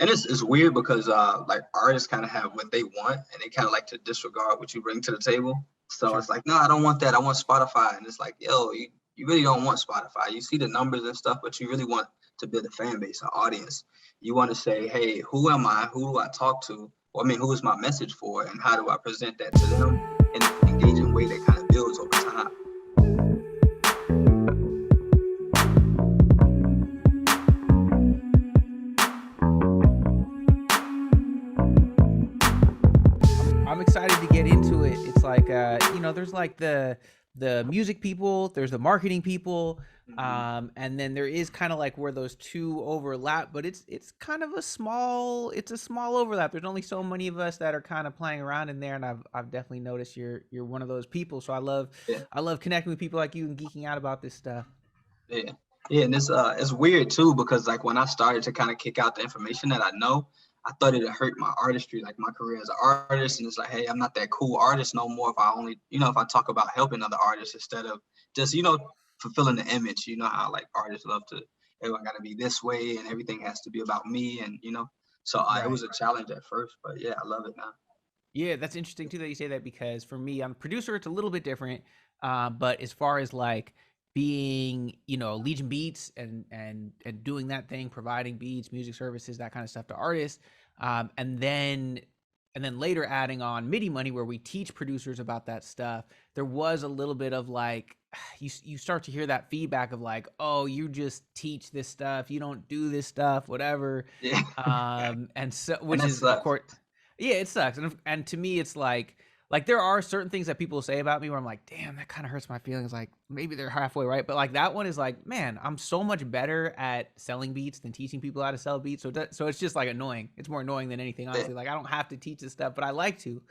And it's weird because like artists kind of have what they want and they kind of like to disregard what you bring to the table. So Sure. it's like, no, I don't want that. I want Spotify. And it's like, yo, you really don't want Spotify. You see the numbers and stuff, but you really want to build a fan base, an audience. You want to say, hey, who am I? Who do I talk to? Well, I mean, who is my message for? And how do I present that to them in an engaging way that kind of builds over time? I'm excited to get into it. It's like there's like the music people, there's the marketing people, Mhm. and then there is kind of like where those two overlap, but it's kind of a small overlap. There's only so many of us that are kind of playing around in there, and I've definitely noticed you're one of those people. So Yeah. I love connecting with people like you and geeking out about this stuff. Yeah. Yeah, and it's weird too because like when I started to kind of kick out the information that I know, I thought it'd hurt my artistry, like my career as an artist. And it's like, hey, I'm not that cool artist no more if I only, if I talk about helping other artists instead of just, fulfilling the image. You know how like artists love to, everyone got to be this way and everything has to be about me, and so it Right. was a challenge at first, but yeah, I love it now. Yeah, that's interesting too that you say that because for me, I'm a producer. It's a little bit different, but as far as like being, Legion Beats and doing that thing, providing beats, music services, that kind of stuff to artists, and then later adding on MIDI money where we teach producers about that stuff. There was a little bit of like you start to hear that feedback of like, oh, you just teach this stuff, you don't do this stuff, whatever, Yeah. and so And which that is of sucks. course yeah, it sucks. And to me, it's like there are certain things that people say about me where I'm like, damn, that kind of hurts my feelings. Like maybe they're halfway right, but like that one is like, man, I'm so much better at selling beats than teaching people how to sell beats. So it's just like annoying. It's more annoying than anything, Yeah. honestly. Like I don't have to teach this stuff, but I like to.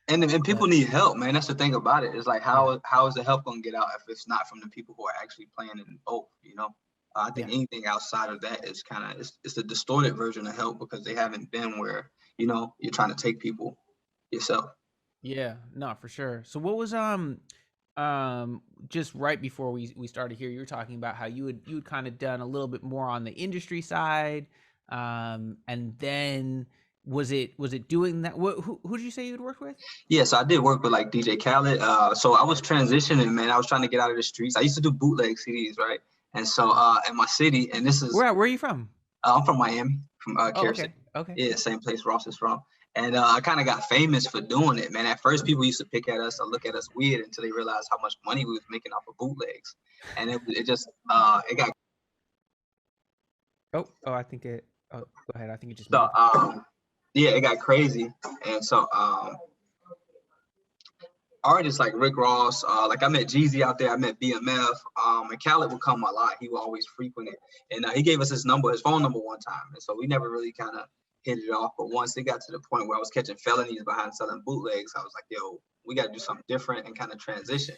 And people But need help, man. That's the thing about it. It's like yeah, how is the help gonna get out if it's not from the people who are actually playing in both? I think yeah, anything outside of that is kind of it's a distorted version of help because they haven't been where you're trying to take people yourself. yeah, no, for sure. So what was just right before we started here, you were talking about how you had kind of done a little bit more on the industry side, and then was it doing that? Who did you say you'd worked with? Yeah, so I did work with like DJ Khaled. So I was transitioning, man. I was trying to get out of the streets. I used to do bootleg CDs, right? And so Okay. in my city, and this is Where are you from? I'm from Miami, from Oh, Carroll okay, City. okay. Yeah, same place Ross is from. And I kind of got famous for doing it, man. At first, people used to pick at us or look at us weird until they realized how much money we was making off of bootlegs. And it just it got Oh, I think it. Oh, go ahead. I think it just so muted. yeah, it got crazy. And so artists like Rick Ross, like I met Jeezy out there, I met BMF, and Khaled would come a lot. He would always frequent it, and he gave us his phone number one time, and so we never really kind of hit it off. But once it got to the point where I was catching felonies behind selling bootlegs, I was like, yo, we got to do something different and kind of transition.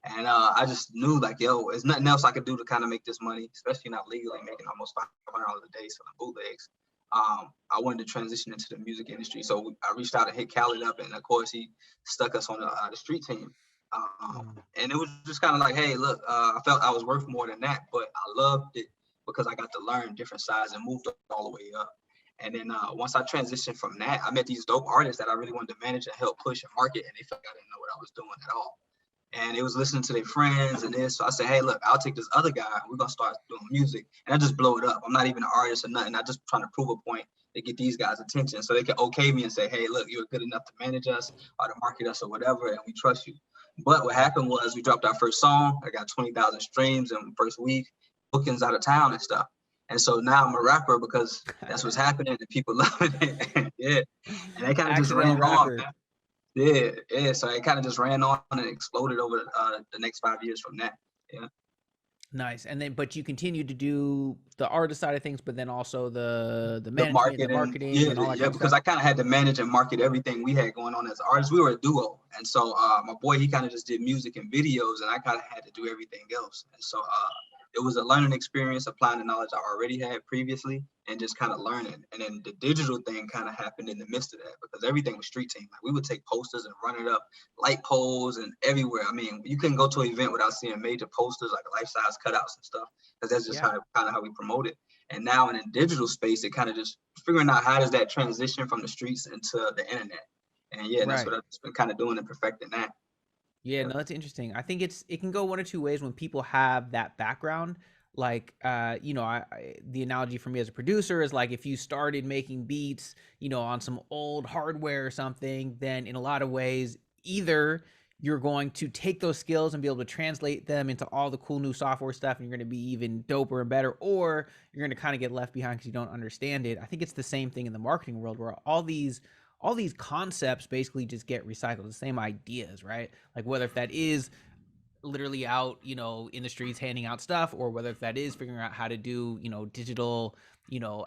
And I just knew like, yo, there's nothing else I could do to kind of make this money, especially not legally making almost $500 a day selling bootlegs. I wanted to transition into the music industry, so I reached out and hit Khaled up, and of course he stuck us on the street team. Mm, And it was just kind of like, hey, look, I felt I was worth more than that, but I loved it because I got to learn different sides and moved all the way up. And then once I transitioned from that, I met these dope artists that I really wanted to manage and help push and market, and they felt like I didn't know what I was doing at all. And it was listening to their friends and this. So I said, hey, look, I'll take this other guy. We're gonna start doing music, and I just blow it up. I'm not even an artist or nothing. I just trying to prove a point to get these guys' attention, so they can okay me and say, hey, look, you're good enough to manage us or to market us or whatever, and we trust you. But what happened was we dropped our first song. I got 20,000 streams in the first week, bookings out of town and stuff. And so now I'm a rapper because that's what's happening and people loving it. Yeah, and they kind of just accidental ran on, rapper. man. Yeah, yeah. So it kind of just ran on and exploded over the next 5 years from that. Yeah. Nice. And then, but you continue to do the artist side of things, but then also the The management, the marketing, marketing, yeah, and all that yeah, kind of because stuff. I kind of had to manage and market everything we had going on as artists. We were a duo, and so my boy, he kind of just did music and videos, and I kind of had to do everything else. And so it was a learning experience, applying the knowledge I already had previously, and just kind of learning. And then the digital thing kind of happened in the midst of that because everything was street team. Like we would take posters and run it up, light poles and everywhere. I mean, you couldn't go to an event without seeing major posters like life size cutouts and stuff because that's just Yeah. how kind of how we promote it. And now in a digital space, it kind of just figuring out how does that transition from the streets into the internet. And yeah, that's Right. what I've just been kind of doing and perfecting that. Yeah, Yeah. no, that's interesting. I think it can go one or two ways when people have that background. Like, the analogy for me as a producer is like if you started making beats, on some old hardware or something, then in a lot of ways, either you're going to take those skills and be able to translate them into all the cool new software stuff, and you're going to be even doper and better, or you're going to kind of get left behind because you don't understand it. I think it's the same thing in the marketing world where all these concepts basically just get recycled, the same ideas, right? Like whether if that is literally out, in the streets handing out stuff, or whether if that is figuring out how to do, digital,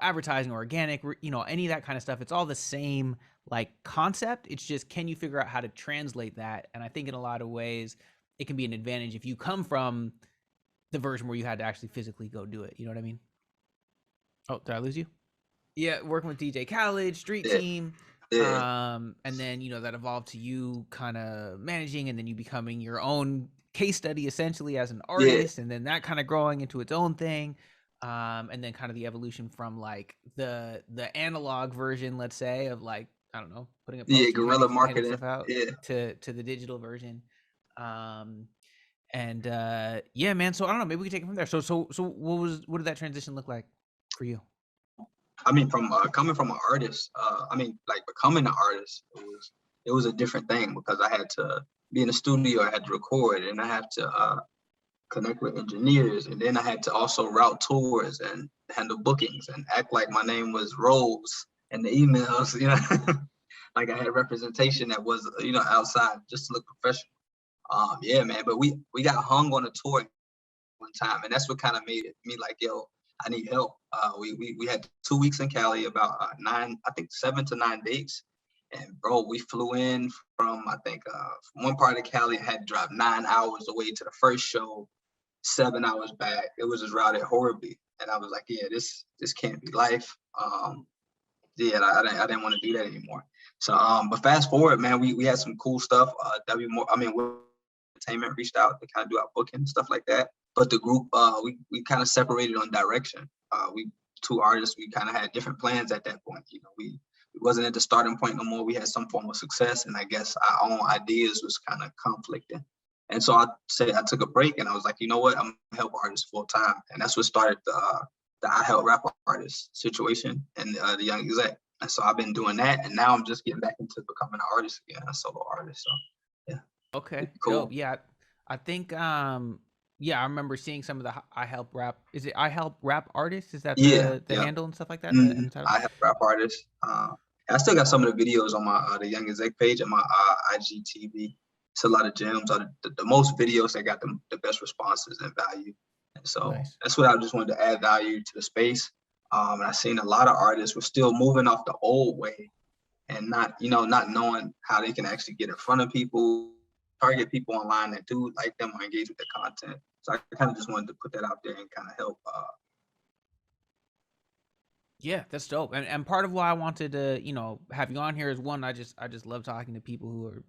advertising, organic, any of that kind of stuff. It's all the same like concept. It's just, can you figure out how to translate that? And I think in a lot of ways, it can be an advantage if you come from the version where you had to actually physically go do it. You know what I mean? Oh, did I lose you? Yeah, working with DJ Khaled, Street Yeah. Team. Yeah. And then, that evolved to you kind of managing, and then you becoming your own case study essentially as an Yeah. artist, and then that kind of growing into its own thing. And then kind of the evolution from like the analog version, let's say, of like, I don't know, putting up Yeah. posters, Guerrilla handing marketing. stuff out Yeah. to the digital version. Um, and yeah, man. So I don't know, maybe we can take it from there. So what did that transition look like for you? I mean, from coming from an artist, I mean, like becoming an artist, it was a different thing because I had to be in the studio, I had to record, and I had to connect with engineers, and then I had to also route tours and handle bookings and act like my name was Rose in the emails, like I had representation that was, outside just to look professional. Yeah, man, but we got hung on a tour one time, and that's what kind of made it me like, yo, I need help. We had 2 weeks in Cali, about nine, I think 7 to 9 dates, and bro, we flew in from I think from one part of Cali, had to drive 9 hours away to the first show, 7 hours back. It was just routed horribly, and I was like, yeah, this can't be life. Yeah, I didn't want to do that anymore. So, but fast forward, man, we had some cool stuff. Entertainment reached out to kind of do our booking and stuff like that. But the group, we kind of separated on direction. We two artists, we kind of had different plans at that point. We wasn't at the starting point no more. We had some form of success, and I guess our own ideas was kind of conflicting. And so I took a break, and I was like, you know what, I'm gonna help artists full time, and that's what started the I help rap artists situation and the Young Exec. And so I've been doing that, and now I'm just getting back into becoming an artist again, a solo artist. So yeah, Okay, cool. dope. Yeah, I think yeah, I remember seeing some of the I help rap. Is it I help rap artists? Is that Yeah, the yeah. handle and stuff like that and the title? I help rap artists. I still got some of the videos on my the Young Exec page and my IGTV. It's a lot of gems. The most videos that got the best responses and value. And so Nice. that's what I just wanted to add value to the space. And I seen a lot of artists were still moving off the old way and not knowing how they can actually get in front of people, target people online that do like them or engage with the content. So I kind of just wanted to put that out there and kind of help. Yeah, that's dope. And part of why I wanted to, have you on here is one, I just love talking to people who are,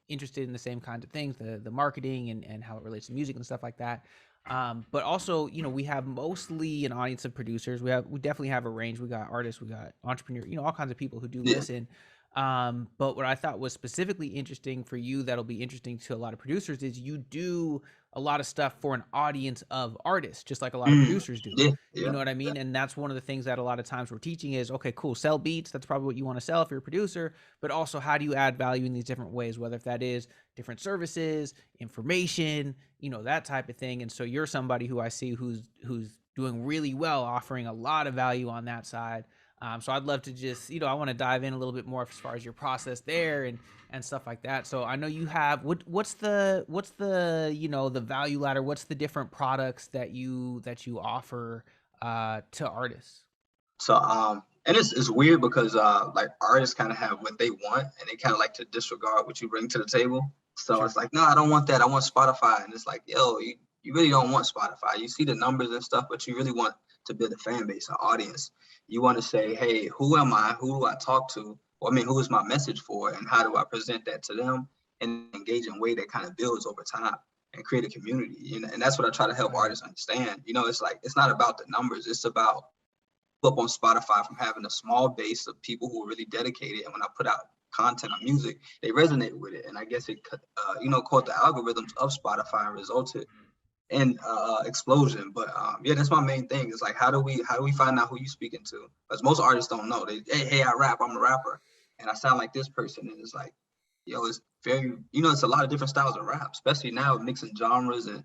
interested in the same kinds of things, the marketing and how it relates to music and stuff like that. But also, we have mostly an audience of producers. We definitely have a range. We got artists, we got entrepreneurs, all kinds of people who do Yeah. listen. But what I thought was specifically interesting for you, that'll be interesting to a lot of producers, is you do a lot of stuff for an audience of artists, just like a lot of producers do. Yeah, You yeah. know what I mean? And that's one of the things that a lot of times we're teaching is, okay, cool, sell beats. That's probably what you want to sell if you're a producer, but also how do you add value in these different ways, whether if that is different services, information, that type of thing. And so you're somebody who I see who's doing really well, offering a lot of value on that side. So I'd love to just, I want to dive in a little bit more as far as your process there and stuff like that. So I know you have what's the the value ladder? What's the different products that you offer to artists? So and it's weird because like artists kind of have what they want and they kind of like to disregard what you bring to the table. So Sure. it's like, no, I don't want that. I want Spotify. And it's like, yo, you really don't want Spotify. You see the numbers and stuff, but you really want to build a fan base, an audience. You want to say, hey, who am I? Who do I talk to? Or, I mean, who is my message for? And how do I present that to them in an engaging way that kind of builds over time and create a community? And that's what I try to help Right. artists understand. It's like, it's not about the numbers. It's about up on Spotify from having a small base of people who are really dedicated. And when I put out content on music, they resonate with it. And I guess it, caught the algorithms of Spotify and resulted in explosion. But yeah, that's my main thing. Is like, how do we find out who you speaking to? Because most artists don't know. They, hey, I rap. I'm a rapper, and I sound like this person. And it's like, yo, it's very, it's a lot of different styles of rap, especially now mixing genres and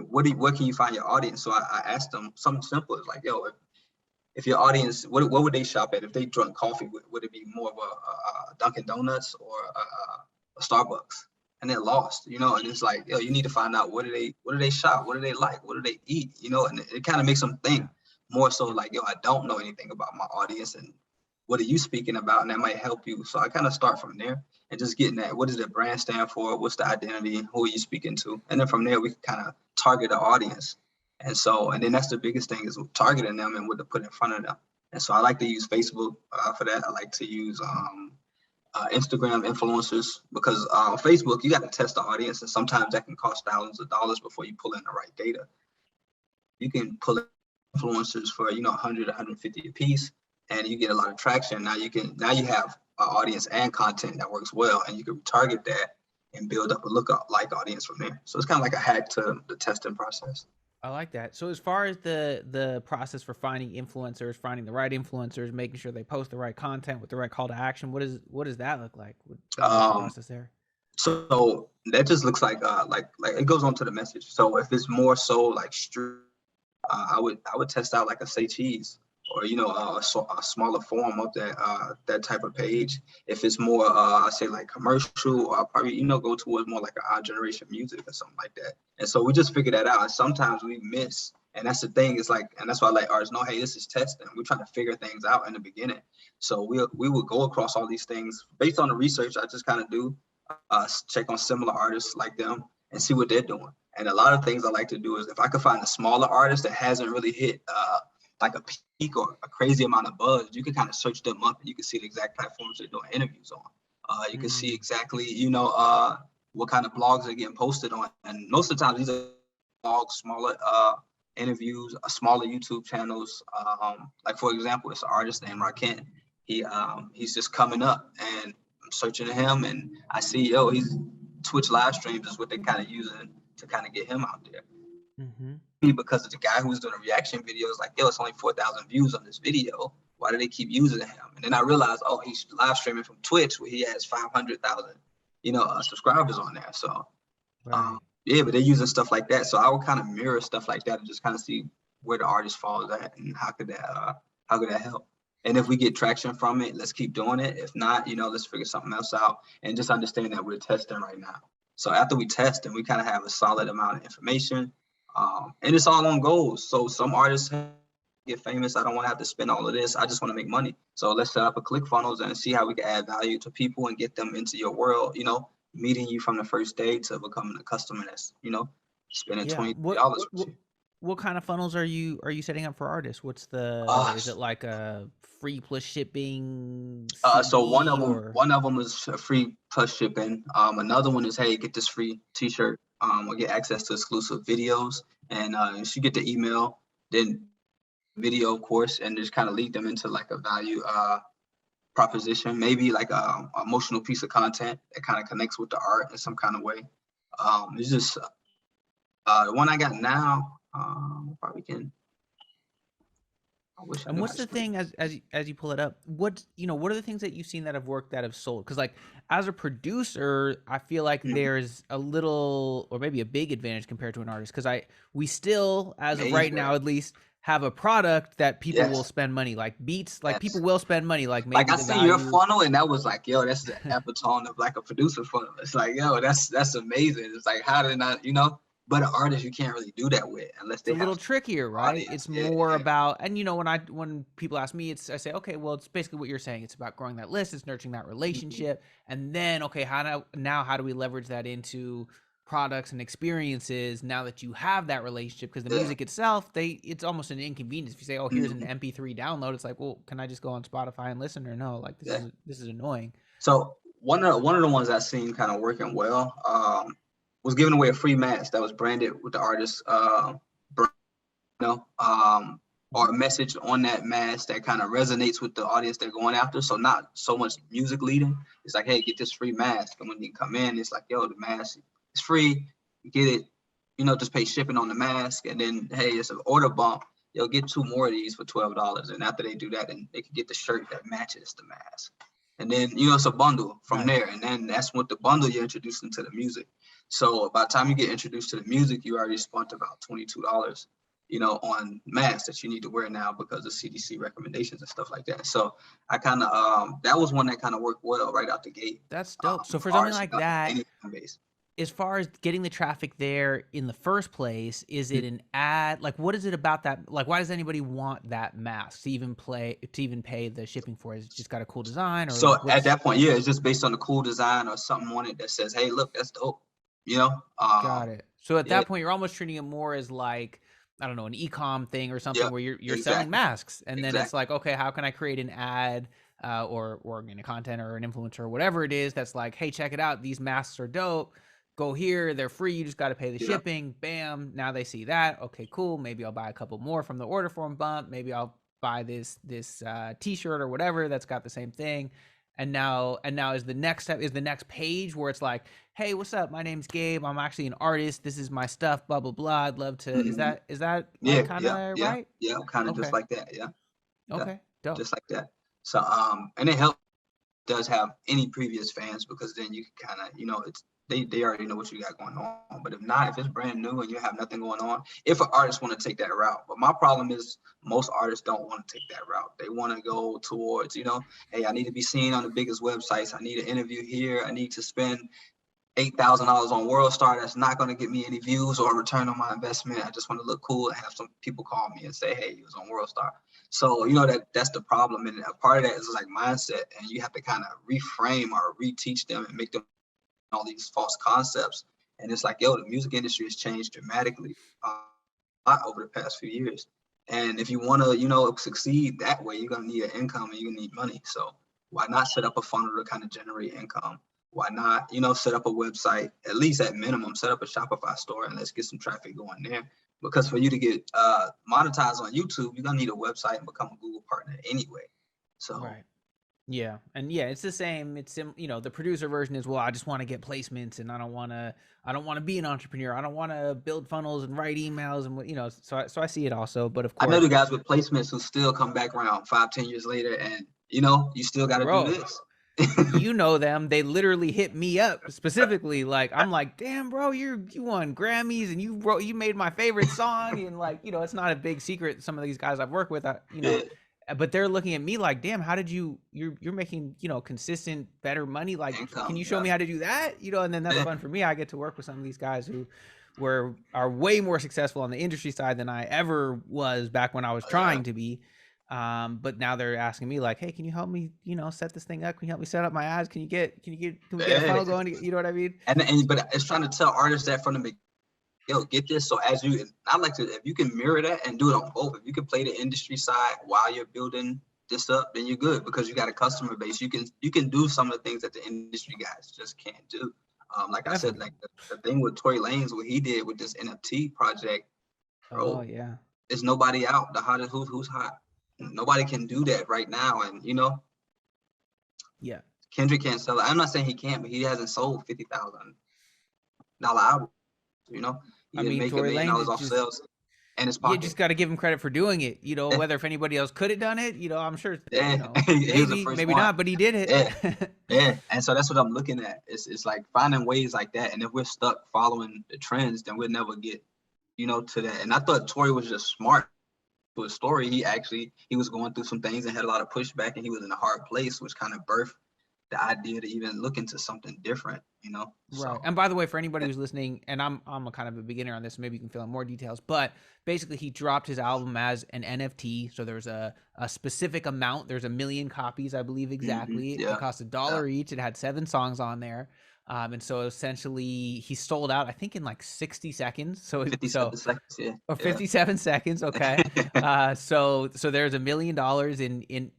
what can you find your audience? So I asked them something simple. It's like, yo, if your audience, what would they shop at? If they drunk coffee, would it be more of a Dunkin Donuts or a Starbucks? And they're lost, and it's like, yo, you need to find out what do they shop? What do they like? What do they eat? And it kind of makes them think more so like, yo, I don't know anything about my audience and what are you speaking about? And that might help you. So I kind of start from there and just getting that, what does the brand stand for? What's the identity? Who are you speaking to? And then from there, we can kind of target the audience. And then that's the biggest thing is targeting them and what to put in front of them. And so I like to use Facebook for that. I like to use Instagram influencers because on Facebook, you got to test the audience. And sometimes that can cost thousands of dollars before you pull in the right data. You can pull in influencers for, 100, 150 a piece, and you get a lot of traction. Now you have an audience and content that works well, and you can target that and build up a lookalike audience from there. So it's kind of like a hack to the testing process. I like that. So as far as the process for finding influencers, finding the right influencers, making sure they post the right content with the right call to action, what does that look like? What's the process there? So that just looks like it goes on to the message. So if it's more so like street, I would test out like a Say Cheese or a smaller form of that type of page. If it's more I say like commercial, or I'll probably go towards more like our generation music or something like that. And so we just figure that out. And sometimes we miss, and that's the thing. It's like, and that's why I let artists know, hey, this is testing. We're trying to figure things out in the beginning. So we will go across all these things based on the research I just kind of do. Check on similar artists like them and see what they're doing. And a lot of things I like to do is if I could find a smaller artist that hasn't really hit like a peak or a crazy amount of buzz, you can kind of search them up and you can see the exact platforms they're doing interviews on. You can see exactly, what kind of blogs they're getting posted on. And most of the time, these are blogs, smaller interviews, smaller YouTube channels. Like, for example, it's an artist named Raken. He's just coming up and I'm searching him and I see, he's Twitch live streams is what they're kind of using to kind of get him out there. Because of the guy who's doing a reaction video is like, it's only 4,000 views on this video. Why do they keep using him? And then I realized, he's live streaming from Twitch where he has 500,000, subscribers on there. So, right. But they're using stuff like that. So I would kind of mirror stuff like that and just kind of see where the artist falls at and how could that help? And if we get traction from it, let's keep doing it. If not, let's figure something else out and just understand that we're testing right now. So after we test and we kind of have a solid amount of information, and it's all on goals. So some artists get famous. I don't want to have to spend all of this. I just want to make money. So let's set up a ClickFunnels and see how we can add value to people and get them into your world, meeting you from the first day to becoming a customer that's, spending $20 with you. What kind of funnels are you setting up for artists? What's is it like a free plus shipping? So one of them is free plus shipping. Another one is, hey, get this free t-shirt. Or get access to exclusive videos, and you get the email, then video, of course, and just kind of lead them into like a value proposition, maybe like a emotional piece of content that kind of connects with the art in some kind of way. It's just the one I got now. Probably can. And what's the thing as you pull it up? What are the things that you've seen that have worked that have sold? Because like as a producer, I feel like there's a little or maybe a big advantage compared to an artist because we still as of right now at least have a product that people will spend money like beats like people will spend money like maybe like I see your funnel and that was like that's the epitome of like a producer funnel. It's like that's amazing. It's like how did not But an artist you can't really do that with unless they it's a little trickier, right? Audience. It's more about, and when people ask me, I say, okay, well, it's basically what you're saying. It's about growing that list, it's nurturing that relationship, and then okay, how do we leverage that into products and experiences now that you have that relationship? Because the music itself, it's almost an inconvenience. If you say, oh, here's an MP3 download, it's like, well, can I just go on Spotify and listen or no? Like this is annoying. So one of the ones I've seen kind of working well. Was giving away a free mask that was branded with the artist, or a message on that mask that kind of resonates with the audience they're going after. So not so much music leading. It's like, hey, get this free mask. And when you come in, it's like, yo, the mask is free. Get it, just pay shipping on the mask. And then, hey, it's an order bump. You'll get 2 more of these for $12. And after they do that, then they can get the shirt that matches the mask. And then, it's a bundle from there. And then that's what the bundle you're introducing to the music. So by the time you get introduced to the music, you already spent about $22, on masks that you need to wear now because of CDC recommendations and stuff like that. So I kind of, that was one that kind of worked well right out the gate. That's dope. So for something like that, as far as getting the traffic there in the first place, is it an ad? Like, what is it about that? Like, why does anybody want that mask to even pay the shipping for it? Is it just got a cool design? Or so at that point, yeah, it's just based on the cool design or something on it that says, hey, look, that's dope. Got it. So at that point, you're almost treating it more as like, I don't know, an e-com thing or something where you're selling masks. And then it's like, okay, how can I create an ad or organic content or an influencer or whatever it is that's like, hey, check it out. These masks are dope. Go here. They're free. You just got to pay the shipping. Bam. Now they see that. Okay, cool. Maybe I'll buy a couple more from the order form bump. Maybe I'll buy this t-shirt or whatever that's got the same thing. And now is the next step, is the next page where it's like, hey, what's up? My name's Gabe. I'm actually an artist. This is my stuff, blah, blah, blah. I'd love to, is that like kind of right? Yeah, kind of just like that. Yeah. Okay. Dope. Just like that. So, and it does have any previous fans because then you can kind of, it's, they already know what you got going on. But if not, if it's brand new and you have nothing going on, if an artist want to take that route. But my problem is most artists don't want to take that route. They want to go towards, hey, I need to be seen on the biggest websites. I need an interview here. I need to spend $8,000 on WorldStar. That's not going to get me any views or a return on my investment. I just want to look cool and have some people call me and say, hey, you was on WorldStar. So, that's the problem. And a part of that is like mindset. And you have to kind of reframe or reteach them and make them all these false concepts. And it's like, yo, the music industry has changed dramatically over the past few years. And if you want to, succeed that way, you're going to need an income and you're going to need money. So why not set up a funnel to kind of generate income? Why not, set up a website, at least at minimum, set up a Shopify store and let's get some traffic going there. Because for you to get monetized on YouTube, you're going to need a website and become a Google partner anyway. So. Right. Yeah. And it's the same. It's, the producer version is, well, I just want to get placements and I don't want to be an entrepreneur. I don't want to build funnels and write emails and, so I see it also. But of course, I know the guys with placements who still come back around 5-10 years later and, you still got to do this. You know them. They literally hit me up specifically. Like, I'm like, damn, bro, you won Grammys and you made my favorite song. And like, it's not a big secret. Some of these guys I've worked with, but they're looking at me like, damn, how did you're making, consistent, better money. Like, can you show me how to do that? And then that's fun for me. I get to work with some of these guys who are way more successful on the industry side than I ever was back when I was trying to be. But now they're asking me like, hey, can you help me, set this thing up? Can you help me set up my ads? Can we get a funnel going? You know what I mean? But it's trying to tell artists that from the beginning, yo, get this. So I like to, if you can mirror that and do it on both, if you can play the industry side while you're building this up, then you're good because you got a customer base. You can do some of the things that the industry guys just can't do. Like I said, like the thing with Tory Lanez, what he did with this NFT project, bro. Oh yeah. There's nobody out. The hottest, who's hot. Nobody can do that right now. And, Kendrick can't sell it. I'm not saying he can't, but he hasn't sold $50,000 album. He didn't make $1 million off sales in his pocket. You just got to give him credit for doing it. Whether if anybody else could have done it, I'm sure. Maybe not, but he did it. Yeah. And so that's what I'm looking at. It's like finding ways like that. And if we're stuck following the trends, then we'll never get, to that. And I thought Tory was just smart. To his story, he was going through some things and had a lot of pushback, and he was in a hard place, which kind of birthed the idea to even look into something different, Right. So, and by the way, for anybody who's listening, and I'm a kind of a beginner on this, maybe you can fill in more details, but basically he dropped his album as an NFT. So there's a specific amount. There's 1 million copies, I believe, exactly. It cost $1 each. It had 7 songs on there. And so essentially he sold out, I think, in like 60 seconds. So 57 seconds, yeah. Or 57 seconds. Okay. So there's $1 million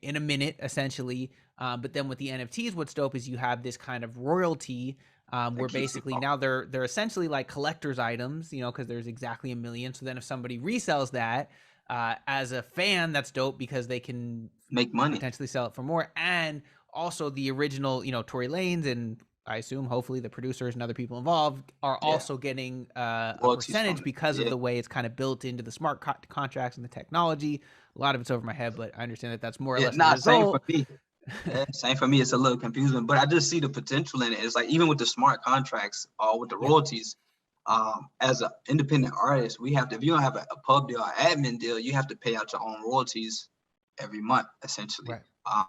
in a minute, essentially. But then with the NFTs, what's dope is you have this kind of royalty, where basically now they're essentially like collector's items, because there's exactly 1 million. So then if somebody resells that, As a fan, that's dope because they can Make money. potentially sell it for more. And also the original, Tory Lanez and I assume hopefully the producers and other people involved are Yeah. also getting a Royalties from percentage it. because of Yeah. the way it's kind of built into the smart contracts and the technology. A lot of it's over my head, but I understand that that's more or Yeah. less the Nah, same for result. me. Yeah, same for me. It's a little confusing, but I just see the potential in it. It's like even with the smart contracts or with the Yep. royalties, as an independent artist, we have to, if you don't have a pub deal or admin deal, you have to pay out your own royalties every month, essentially. Right.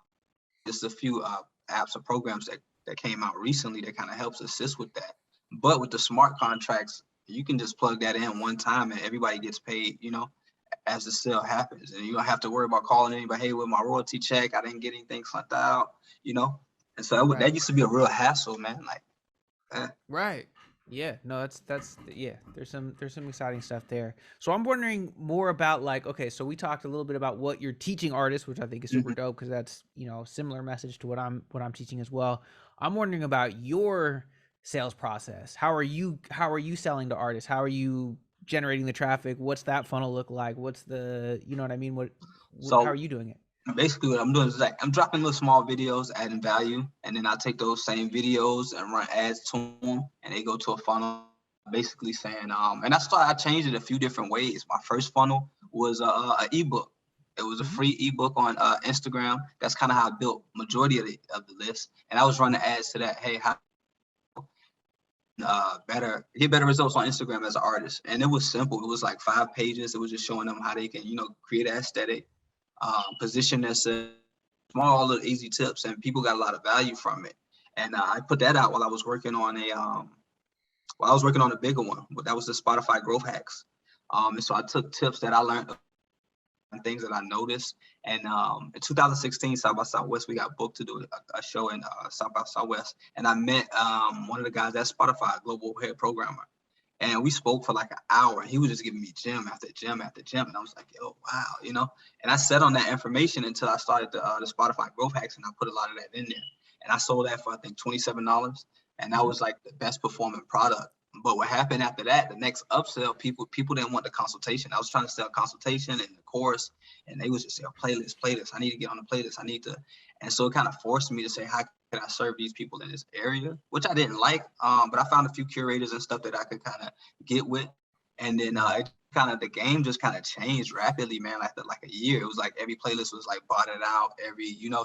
Just a few apps or programs that came out recently that kind of helps assist with that. But with the smart contracts, you can just plug that in one time and everybody gets paid, as the sale happens. And you don't have to worry about calling anybody, hey, with my royalty check, I didn't get anything sent out, you know? And so that Right. used to be a real hassle, man. Like, Right. Yeah. No, that's yeah. There's some exciting stuff there. So I'm wondering more about like, okay, so we talked a little bit about what you're teaching artists, which I think is super mhm. dope because that's, similar message to what I'm teaching as well. I'm wondering about your sales process. How are you selling to artists? How are you generating the traffic? What's that funnel look like? What's the, you know what I mean? How are So you doing it? basically what I'm doing is like I'm dropping little small videos, adding value, and then I take those same videos and run ads to them, and they go to a funnel, basically saying, and I changed it a few different ways. My first funnel was a ebook. It was a Hmm. free ebook on Instagram. That's kind of how I built majority of the list, and I was running ads to that. Hey, how get better results on Instagram as an artist, and it was simple. It was like 5 pages. It was just showing them how they can, create an aesthetic, position themselves, small little easy tips, and people got a lot of value from it. And I put that out while I was working on a bigger one, but that was the Spotify growth hacks. And so I took tips that I learned and things that I noticed. And in 2016, South by Southwest, we got booked to do a show in South by Southwest, and I met one of the guys at Spotify, global head programmer. And we spoke for like an hour. He was just giving me gym after gym after gym. And I was like, yo, wow. And I sat on that information until I started the Spotify growth hacks, and I put a lot of that in there. And I sold that for, I think, $27. And that Hmm. was like the best performing product. But what happened after that, the next upsell, people didn't want the consultation. I was trying to sell consultation and the course, and they was just saying, playlist. I need to get on the playlist. I need to. And so it kind of forced me to say, how can I serve these people in this area, which I didn't like. But I found a few curators and stuff that I could kind of get with. And then the game just kind of changed rapidly, man. After like a year, it was like every playlist was like botted out,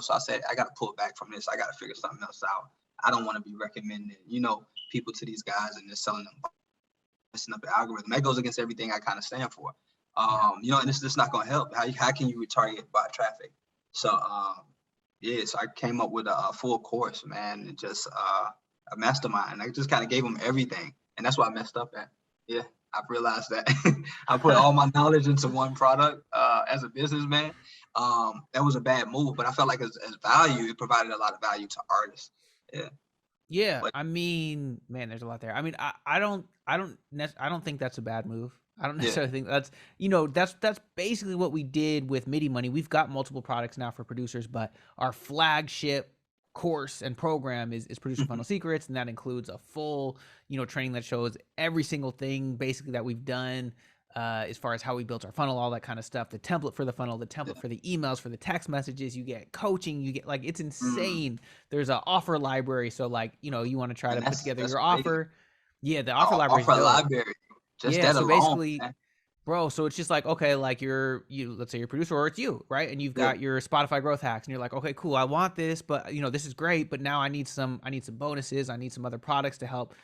so I said, I got to pull back from this. I got to figure something else out. I don't want to be recommending, people to these guys and just selling them, messing up the algorithm. That goes against everything I kind of stand for. Yeah. And it's just not going to help. How can you retarget bot traffic? So, so I came up with a full course, man, and just a mastermind. I just kind of gave them everything. And that's what I messed up at. Yeah, I've realized that. I put all my knowledge into one product as a businessman. That was a bad move, but I felt like as value, it provided a lot of value to artists. Yeah. Yeah, But I mean, man, there's a lot there. I mean, I don't think that's a bad move. I don't yeah. necessarily think that's basically what we did with Midi Money. We've got multiple products now for producers, but our flagship course and program is Producer Funnel Secrets, and that includes a full, training that shows every single thing basically that we've done as far as how we built our funnel, all that kind of stuff, the template for the funnel, the template Yeah. for the emails, for the text messages, you get coaching, you get like, it's Mm. insane. There's an offer library. So like, you want to try And to put together that's your amazing. offer. Yeah, the offer library is Offer a dope. library. Just Yeah. that So alone, basically, man. bro, so it's just like, okay, like let's say you're a producer or it's you, right? And you've Yeah. got your Spotify growth hacks and you're like, okay, cool, I want this, but this is great, but now I need some bonuses, I need some other products to help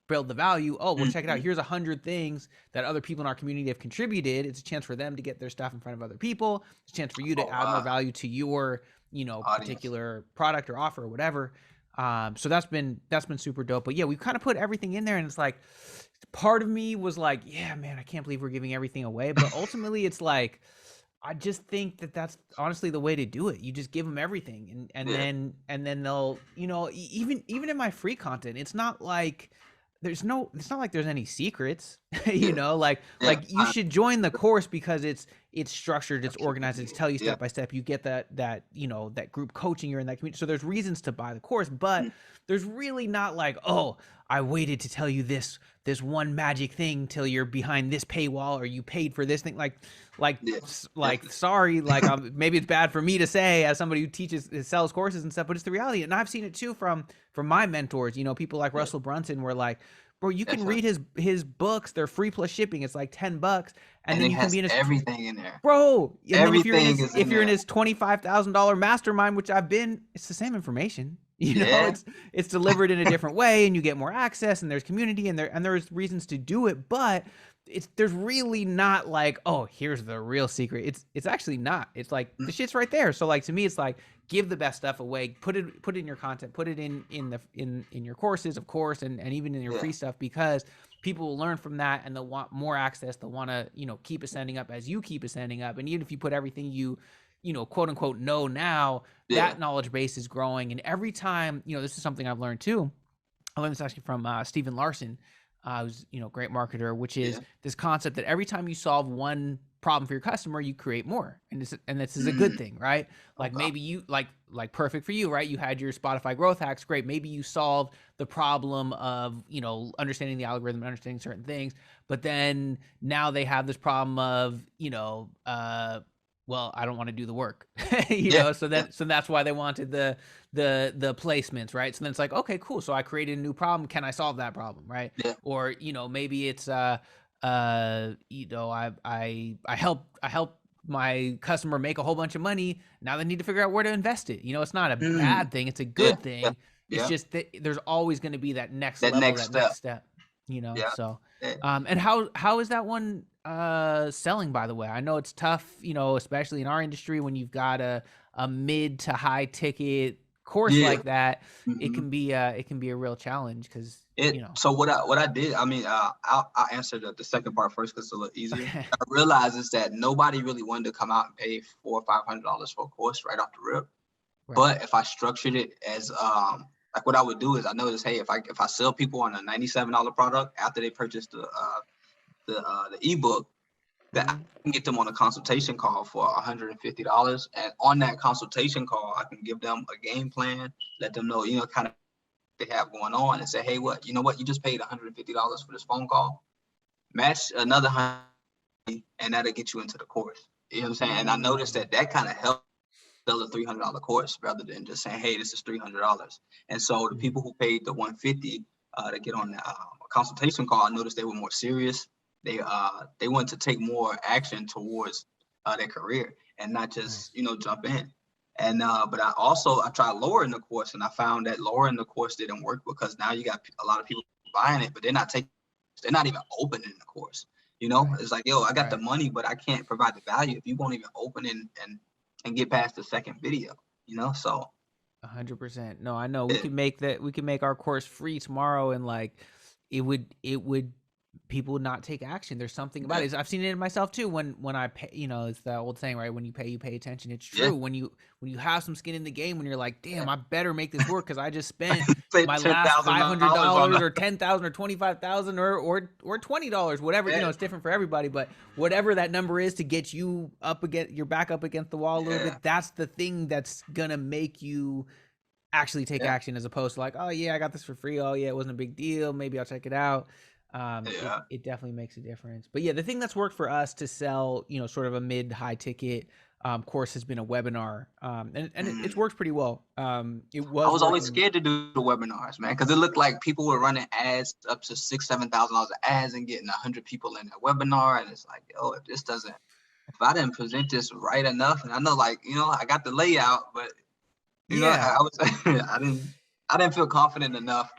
build the value. Oh, well, check it out. Mm-hmm. Here's 100 things that other people in our community have contributed. It's a chance for them to get their stuff in front of other people. It's a chance for you to Oh, add more value to your, audience. particular product or offer or whatever. So that's been super dope. But yeah, we kind of put everything in there, and it's like, part of me was like, yeah, man, I can't believe we're giving everything away. But ultimately, it's like, I just think that that's honestly the way to do it. You just give them everything, Yeah. and then they'll, even in my free content, it's not like it's not like there's any secrets. Yeah. Like Yeah. you should join the course because it's structured, it's organized, it's tell you step by step. You get that you know, that group coaching, you're in that community. So there's reasons to buy the course, but there's really not like, oh, I waited to tell you this one magic thing till you're behind this paywall, or you paid for this thing. Sorry, maybe it's bad for me to say as somebody who sells courses and stuff, but it's the reality. And I've seen it too from my mentors, you know, people like Russell Brunson, where like, bro, you can read his books, they're free plus shipping, it's like $10, and then you can be in his everything in there, bro. And everything then if you're in his $25,000 mastermind, which I've been, it's the same information. You know, it's delivered in a different way, and you get more access, and there's community, and there's reasons to do it, but there's really not like, oh, here's the real secret. It's actually not. It's like the shit's right there. So like, to me, it's like, give the best stuff away, put it in your content, put it in your courses, of course, and even in your free stuff, because people will learn from that, and they'll want more access. They'll want to, you know, keep ascending up as you keep ascending up. And even if you put everything you know, quote unquote, know now, that knowledge base is growing. And every time, you know, this is something I've learned too. I learned this actually from Stephen Larson, who's, you know, a great marketer, which is this concept that every time you solve one problem for your customer, you create more. And this is a good thing, right? Like maybe you like perfect for you, right? You had your Spotify growth hacks. Great. Maybe you solved the problem of, you know, understanding the algorithm, understanding certain things, but then now they have this problem of, you know, well, I don't want to do the work, you know, so that's why they wanted the placements, right? So then it's like, okay, cool. So I created a new problem. Can I solve that problem, right? Yeah. Or, you know, maybe it's, you know, I help my customer make a whole bunch of money. Now they need to figure out where to invest it. You know, it's not a bad thing. It's a good thing. It's just that there's always going to be that next level, next step, you know? So, and how is that one selling, by the way? I know it's tough, you know, especially in our industry, when you've got a mid to high ticket course like that, it can be a real challenge, because you know. So what I did, I mean, I'll answer the second part first, because it's a little easier. Okay. I realized is that nobody really wanted to come out and pay $400 or $500 for a course right off the rip. Right. But if I structured it as like, what I would do is, I noticed, hey, if I sell people on a $97 product after they purchase the ebook, that I can get them on a consultation call for $150. And on that consultation call, I can give them a game plan, let them know, you know, kind of they have going on, and say, hey, you know what, you just paid $150 for this phone call, match another $100, and that'll get you into the course. You know what I'm saying? And I noticed that kind of helped sell a $300 course, rather than just saying, hey, this is $300. And so the people who paid the $150 to get on the consultation call, I noticed they were more serious. They wanted to take more action towards their career, and not just, you know, jump in. And but I tried lowering the course, and I found that lowering the course didn't work, because now you got a lot of people buying it, but they're not even opening the course. You know, it's like, yo, I got the money, but I can't provide the value if you won't even open and get past the second video. You know, so 100%. No, I know we can make our course free tomorrow, and like it would people would not take action. There's something about it. I've seen it in myself too. When I pay, you know, it's the old saying, right? When you pay attention. It's true. When you have some skin in the game, when you're like, damn, I better make this work, because I just spent my last $500 or $10,000 or $25,000 or $20, whatever. You know, it's different for everybody, but whatever that number is to get you your back up against the wall a little bit, that's the thing that's gonna make you actually take action, as opposed to like, oh yeah, I got this for free. Oh yeah, it wasn't a big deal. Maybe I'll check it out. It definitely makes a difference. But yeah, the thing that's worked for us to sell, you know, sort of a mid-high ticket course has been a webinar, and it's worked pretty well. I was always scared to do the webinars, man, because it looked like people were running ads up to $6,000-$7,000 of ads and getting 100 people in that webinar, and it's like, yo, if I didn't present this right enough, and I know, like, you know, I got the layout, but you know, I didn't feel confident enough.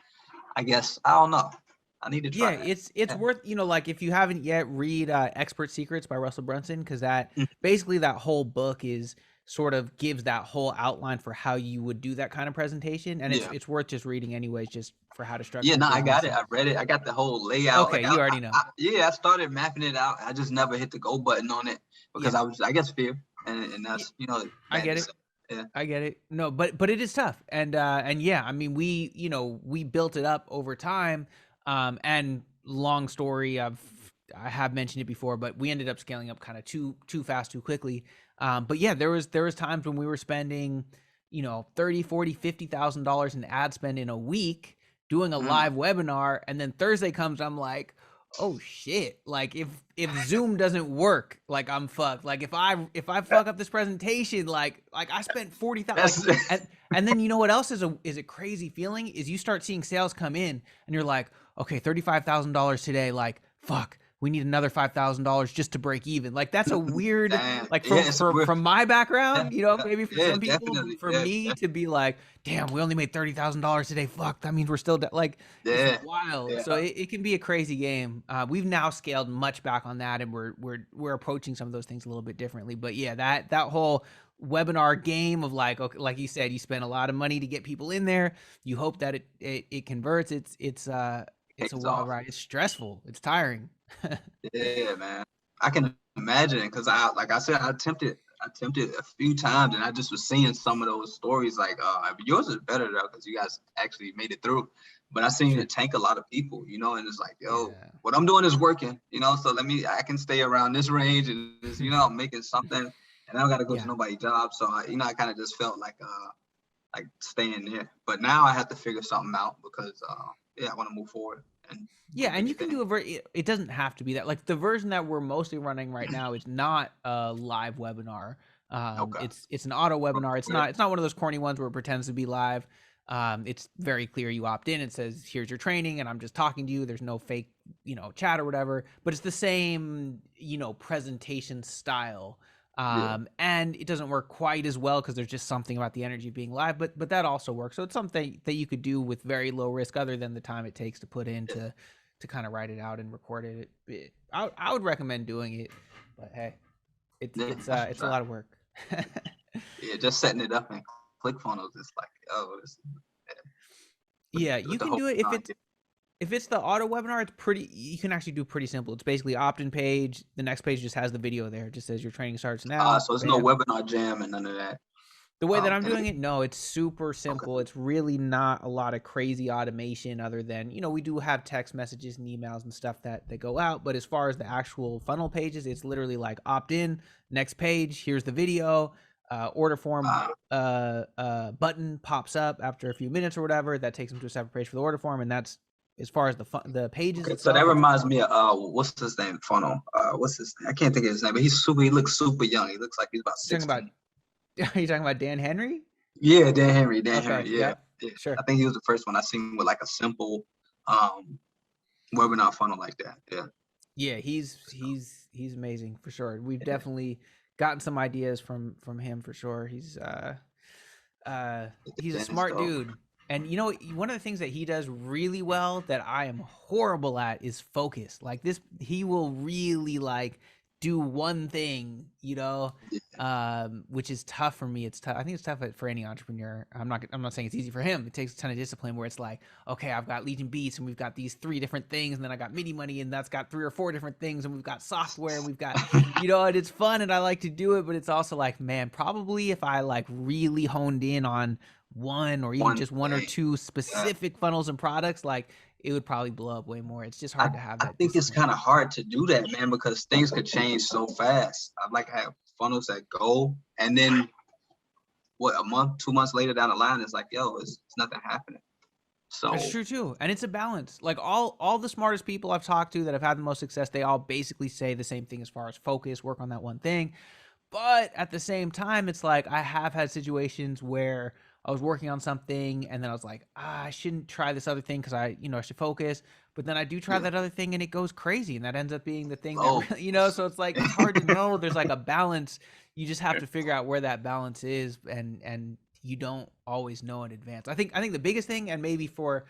I guess, I don't know. I need to try. Yeah, it's worth, you know, like, if you haven't yet, read Expert Secrets by Russell Brunson, because that basically, that whole book is sort of gives that whole outline for how you would do that kind of presentation, and it's worth just reading anyways, just for how to structure. Yeah, no, I got it. I read it. I got the whole layout. Okay, like, you already know. I started mapping it out. I just never hit the go button on it, because I guess, fear, and that's, you know. I get it. Yeah. I get it. No, but it is tough, and yeah, I mean, we built it up over time. And long story, I have mentioned it before, but we ended up scaling up kind of too fast, too quickly. But yeah, there was times when we were spending, you know, 30, 40, $50,000 in ad spend in a week doing a live webinar, and then Thursday comes, I'm like, oh shit, like if Zoom doesn't work, like I'm fucked. Like if I fuck up this presentation, like I spent 40,000, like, and then you know what else is a crazy feeling is you start seeing sales come in and you're like, okay, $35,000 today, like fuck, we need another $5,000 just to break even. Like that's a weird, like from my background, you know, maybe for some people, but for me to be like, damn, we only made $30,000 today. Fuck, that means we're still like, it's wild. So it can be a crazy game. We've now scaled much back on that, and we're approaching some of those things a little bit differently. But yeah, that whole webinar game of like, okay, like you said, you spend a lot of money to get people in there. You hope that it converts. It's a wild ride. It's stressful. It's tiring. Yeah, man. I can imagine because like I said, I attempted a few times, and I just was seeing some of those stories. Like yours is better though because you guys actually made it through. But I seen it tank a lot of people, you know, and it's like, yo, what I'm doing is working, you know. So I can stay around this range, and this, you know, I'm making something, and I don't got to go to nobody's job. So I kind of just felt like staying there. But now I have to figure something out because I want to move forward. And you can do it doesn't have to be that. Like the version that we're mostly running right now is not a live webinar. It's an auto webinar. It's not one of those corny ones where it pretends to be live. It's very clear. You opt in. It says, here's your training, and I'm just talking to you. There's no fake, you know, chat or whatever, but it's the same, you know, presentation style. And it doesn't work quite as well because there's just something about the energy being live, but that also works. So it's something that you could do with very low risk other than the time it takes to put in to kind of write it out and record it. I would recommend doing it, but hey, it's a lot of work. Just setting it up in ClickFunnels is like, you can do it if it's the auto webinar. You can actually do pretty simple. It's basically opt-in page. The next page just has the video there. It just says your training starts now. So it's no webinar jam and none of that. The way that I'm doing it, no, it's super simple. It's really not a lot of crazy automation other than, you know, we do have text messages and emails and stuff that go out. But as far as the actual funnel pages, it's literally like opt in, next page, here's the video, order form button pops up after a few minutes or whatever. That takes them to a separate page for the order form. And that's as far as the pages. Okay, so that reminds me of what's his name? Funnel. What's his name? I can't think of his name, but he looks super young. He looks like he's about 16. Are you talking about Dan Henry? Yeah, Dan Henry. Henry. Yeah, sure. I think he was the first one I seen with like a simple webinar funnel like that. Yeah, he's amazing for sure. We've definitely gotten some ideas from him for sure. He's a smart dude. And you know, one of the things that he does really well that I am horrible at is focus. Like this, he will really like do one thing, you know, which is tough for me. It's tough. I think it's tough for any entrepreneur. I'm not saying it's easy for him. It takes a ton of discipline where it's like, okay, I've got Legion Beats and we've got these 3 different things. And then I got Midi Money and that's got 3 or 4 different things. And we've got software and we've got, you know, and it's fun and I like to do it, but it's also like, man, probably if I like really honed in on one or even just one or 2 specific funnels and products, like it would probably blow up way more. It's just hard to have that. I think it's kind of hard to do that, man, because things could change so fast. I'd like to have funnels that go, and then a month, 2 months later down the line, it's like, yo, it's nothing happening. So that's true too, and it's a balance. Like all the smartest people I've talked to that have had the most success, they all basically say the same thing as far as focus, work on that one thing. But at the same time, it's like I have had situations where I was working on something and then I was like, I shouldn't try this other thing because I should focus. But then I do try that other thing and it goes crazy and that ends up being the thing that really, you know, so it's like, it's hard to know. There's like a balance. You just have to figure out where that balance is and you don't always know in advance. I think the biggest thing, and maybe for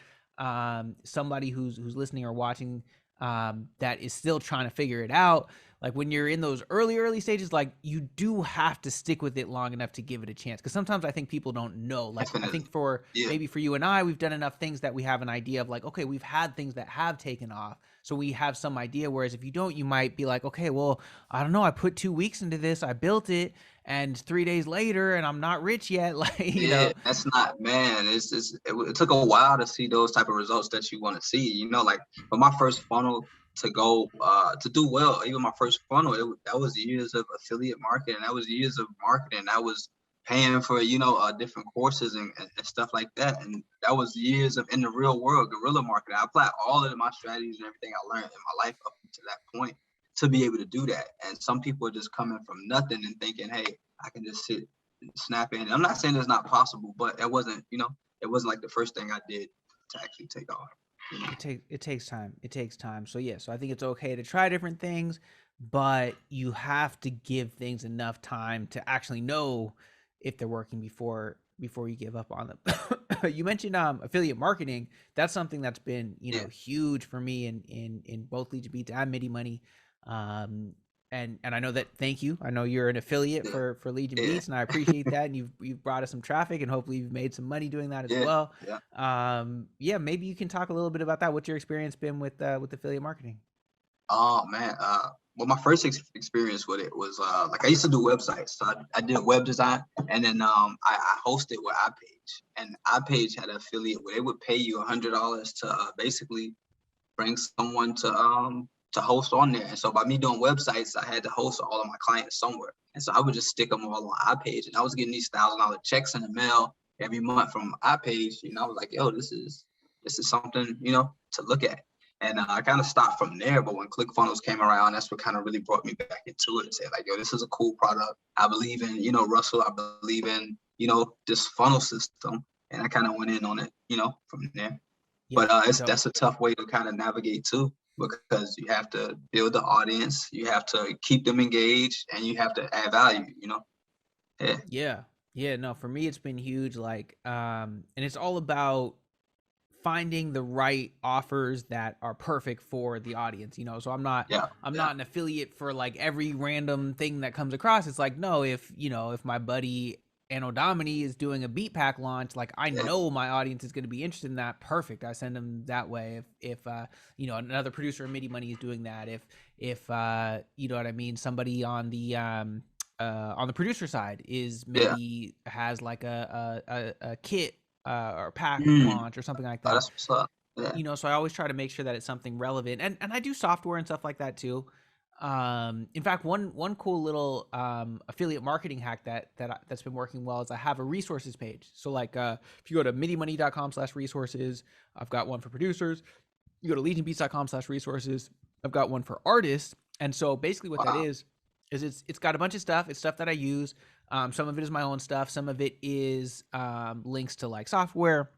somebody who's listening or watching that is still trying to figure it out, like when you're in those early stages, like you do have to stick with it long enough to give it a chance. Because sometimes I think people don't know. Like I think maybe for you and I, we've done enough things that we have an idea of like, okay, we've had things that have taken off. So we have some idea. Whereas if you don't, you might be like, okay, well, I don't know. I put 2 weeks into this. I built it. And 3 days later, and I'm not rich yet. Like, you know, that's not, man. It took a while to see those type of results that you want to see. You know, like, but my first funnel, to go to do well. Even my first funnel, that was years of affiliate marketing. That was years of marketing. That was paying for different courses and stuff like that. And that was years of in the real world guerrilla marketing. I applied all of my strategies and everything I learned in my life up to that point to be able to do that. And some people are just coming from nothing and thinking, hey, I can just sit and snap in. I'm not saying it's not possible, but it wasn't like the first thing I did to actually take off. It takes time. It takes time. So yeah, so I think it's okay to try different things, but you have to give things enough time to actually know if they're working before you give up on them. You mentioned affiliate marketing. That's something that's been huge for me in both Legion Beats and Midi Money. And I know that. Thank you. I know you're an affiliate for Legion Beats, and I appreciate that. And you've brought us some traffic, and hopefully you've made some money doing that as well. Yeah. Maybe you can talk a little bit about that. What's your experience been with affiliate marketing? Oh man, well, my first experience with it was like I used to do websites. So I did web design, and then I hosted with iPage, and iPage had an affiliate where they would pay you $100 to basically bring someone to host on there. And so by me doing websites, I had to host all of my clients somewhere. And so I would just stick them all on iPage, and I was getting these $1,000 checks in the mail every month from iPage. I was like, yo, this is something to look at. And I kind of stopped from there. But when ClickFunnels came around, that's what kind of really brought me back into it and said, like, yo, this is a cool product. I believe in, Russell. I believe in, this funnel system. And I kind of went in on it, from there. Yeah, but that's a tough way to kind of navigate too, because you have to build the audience, you have to keep them engaged, and you have to add value, Yeah. No, for me, it's been huge. Like, and it's all about finding the right offers that are perfect for the audience, so I'm not not an affiliate for like every random thing that comes across. It's like, no, if my buddy Anno Domini is doing a beat pack launch, like I know my audience is going to be interested in that, perfect, I send them that way. If another producer of Midi Money is doing that, if you know what I mean, somebody on the producer side is maybe has like a kit or pack launch or something like that. That's what's up. Yeah. So I always try to make sure that it's something relevant, and I do software and stuff like that too. In fact, one cool little affiliate marketing hack that's been working well is I have a resources page. So like if you go to midimoney.com/resources, I've got one for producers. You go to legionbeats.com/resources, I've got one for artists. And so basically what that is it's got a bunch of stuff. It's stuff that I use. Some of it is my own stuff. Some of it is links to like software.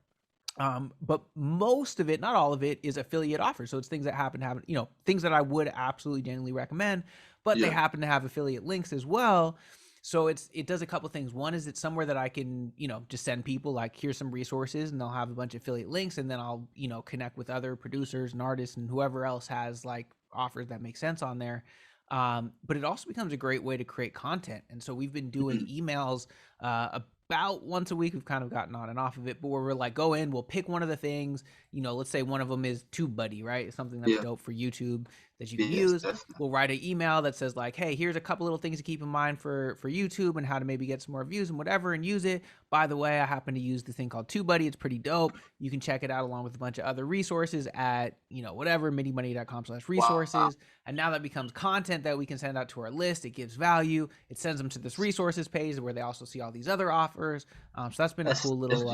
But most of it, not all of it, is affiliate offers. So it's things that happen to have, things that I would absolutely genuinely recommend, but they happen to have affiliate links as well. So it does a couple things. One is it's somewhere that I can, just send people like, here's some resources, and they'll have a bunch of affiliate links, and then I'll, connect with other producers and artists and whoever else has like offers that make sense on there. But it also becomes a great way to create content. And so we've been doing emails about once a week. We've kind of gotten on and off of it, but where we're like, go in, we'll pick one of the things, let's say one of them is TubeBuddy, right? It's something that's dope for YouTube that you can use. Definitely. We'll write an email that says like, hey, here's a couple little things to keep in mind for YouTube and how to maybe get some more views and whatever, and use it. By the way, I happen to use the thing called TubeBuddy. It's pretty dope. You can check it out along with a bunch of other resources at, whatever, midimoney.com/resources. Wow. And now that becomes content that we can send out to our list. It gives value. It sends them to this resources page where they also see all these other offers. So that's been a cool little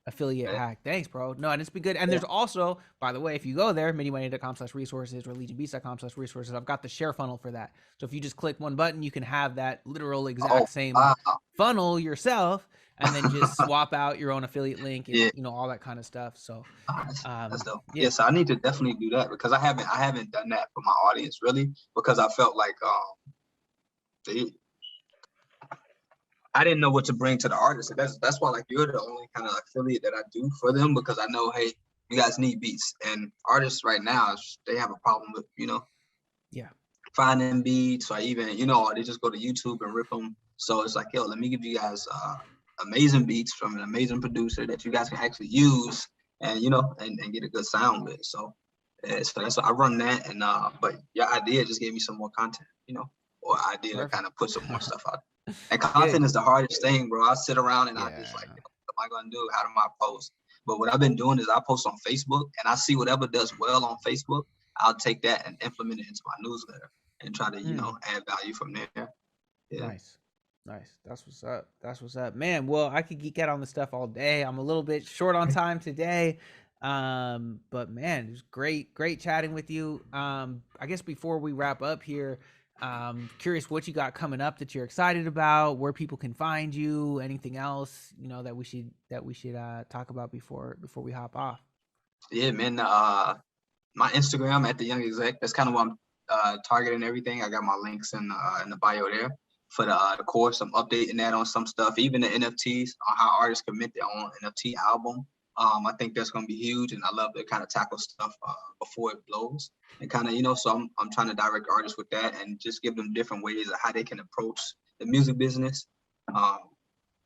affiliate hack. Thanks, bro. No, and it's been good. And there's also, by the way, if you go there, midimoney.com/resources or legionbeats.com/resources, I've got the share funnel for that. So if you just click one button, you can have that literal exact same funnel yourself, and then just swap out your own affiliate link and all that kind of stuff. So that's dope. So I need to definitely do that, because I haven't done that for my audience really, because I felt like I didn't know what to bring to the artist. That's why like you're the only kind of affiliate that I do for them, because I know, hey, you guys need beats, and artists right now, they have a problem with finding beats, or even they just go to YouTube and rip them. So it's like, yo, let me give you guys amazing beats from an amazing producer that you guys can actually use and and get a good sound with. So that's what I run that. And but your idea just gave me some more content, or idea to kind of put some more stuff out. And content is the hardest thing, bro. I sit around and I just like, what am I gonna do? How do I post? But what I've been doing is I post on Facebook, and I see whatever does well on Facebook, I'll take that and implement it into my newsletter and try to, Mm. add value from there. Yeah. Nice. Nice. That's what's up. That's what's up. Man, well, I could geek out on this stuff all day. I'm a little bit short on time today. But man, it was great chatting with you. I guess before we wrap up here, curious what you got coming up that you're excited about, where people can find you, anything else, that we should talk about before we hop off. Yeah, man. My Instagram at the Young Exec. That's kind of what I'm targeting everything. I got my links in the bio there for the course. I'm updating that on some stuff, even the NFTs on how artists can mint their own NFT album. I think that's gonna be huge, and I love to kind of tackle stuff before it blows, and kind of so I'm trying to direct artists with that and just give them different ways of how they can approach the music business.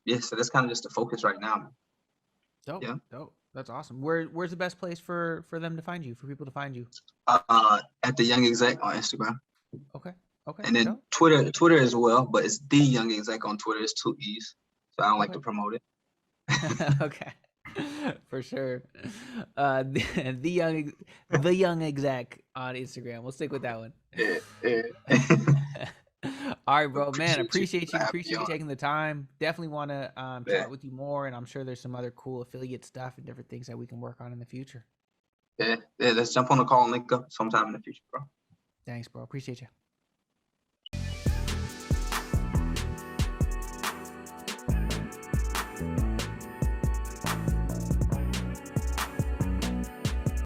Yeah, so that's kind of just the focus right now. Dope. Yeah. Dope. That's awesome. Where's the best place for them to find you, for people to find you? At the Young Exec on Instagram. Okay. Okay. And then Dope. Twitter as well, but it's the Young Exec on Twitter. It's 2 E's, so I don't like to promote it. Okay. For sure. The young exec on Instagram. We'll stick with that one. Yeah. All right, bro. Man, Appreciate you appreciate you taking the time. Definitely want to Yeah. chat with you more, and I'm sure there's some other cool affiliate stuff and different things that we can work on in the future. Yeah. Let's jump on the call and link up sometime in the future, bro. Thanks, bro. Appreciate you.